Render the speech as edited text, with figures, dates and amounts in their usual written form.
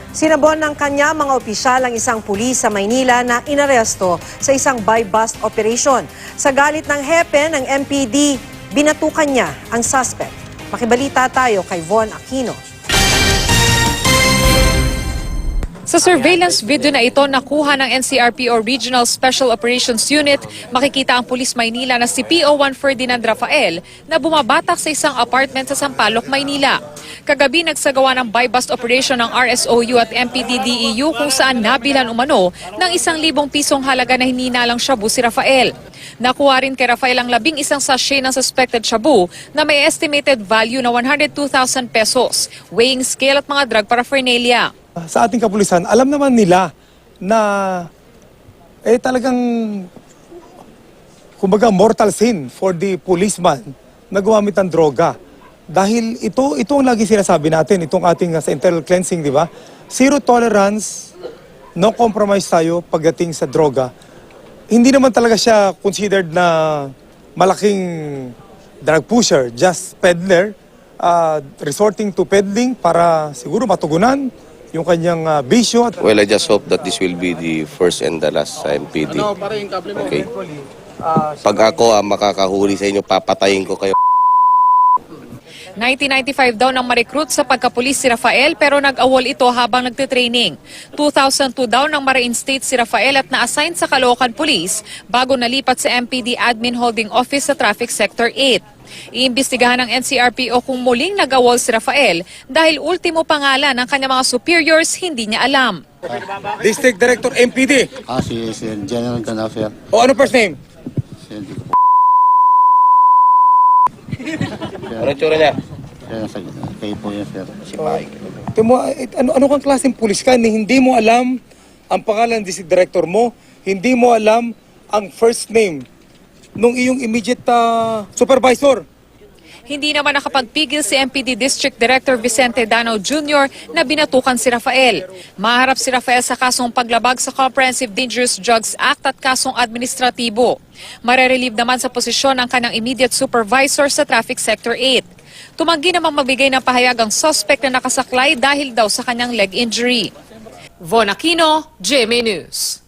Sinabon ng kanya mga opisyal ang isang pulis sa Maynila na inaresto sa isang buy-bust operation. Sa galit ng hepe ng MPD, binatukan niya ang suspect. Makibalita tayo kay Von Aquino. Sa surveillance video na ito nakuha ng NCRPO Regional Special Operations Unit, makikita ang Pulis Maynila na si PO1 Ferdinand Rafael na bumabatak sa isang apartment sa Sampaloc, Maynila. Kagabi nagsagawa ng buy-bust operation ng RSOU at MPD-DEU kung saan nabilhan umano ng 1,000 pisong halaga na hininalang shabu si Rafael. Nakuha rin kay Rafael ang 11 sachet ng suspected shabu na may estimated value na 102,000 pesos, weighing scale at mga drug paraphernalia. Sa ating kapulisan, alam naman nila na talagang kumbaga mortal sin for the policeman na gumamit ng droga. Dahil ito ang lagi sinasabi natin, itong ating sa internal cleansing, di ba? Zero tolerance, no compromise tayo pagdating sa droga. Hindi naman talaga siya considered na malaking drug pusher, just peddler, resorting to peddling para siguro matugunan yung kanyang bisyo. Well, I just hope that this will be the first and the last sa MPD. Okay. Pag ako ang makakahuli sa inyo, papatayin ko kayo. 1995 daw nang ma-recruit sa pagkapulis si Rafael pero nag-awol ito habang nagtitraining. 2002 daw nang ma-reinstate si Rafael at na-assign sa Caloocan Police bago nalipat sa MPD Admin Holding Office sa Traffic Sector 8. Iimbestigahan ng NCRPO kung muling nag-awol si Rafael dahil ultimo pangalan ng kanyang mga superiors hindi niya alam. District Director MPD. Si General Canafia. O ano first name? Ano tsura niya? Kayo po yan, sir. Ano kang klaseng pulis ka? Hindi mo alam ang pangalan ng district director mo, hindi mo alam ang first name nung iyong immediate supervisor. Hindi naman nakapagpigil si MPD District Director Vicente Danao Jr. na binatukan si Rafael. Maharap si Rafael sa kasong paglabag sa Comprehensive Dangerous Drugs Act at kasong administratibo. Marerelieve naman sa posisyon ang kanyang immediate supervisor sa Traffic Sector 8. Tumanggi namang magbigay ng pahayag ang suspect na nakasaklay dahil daw sa kanyang leg injury. Von Aquino, GMA News.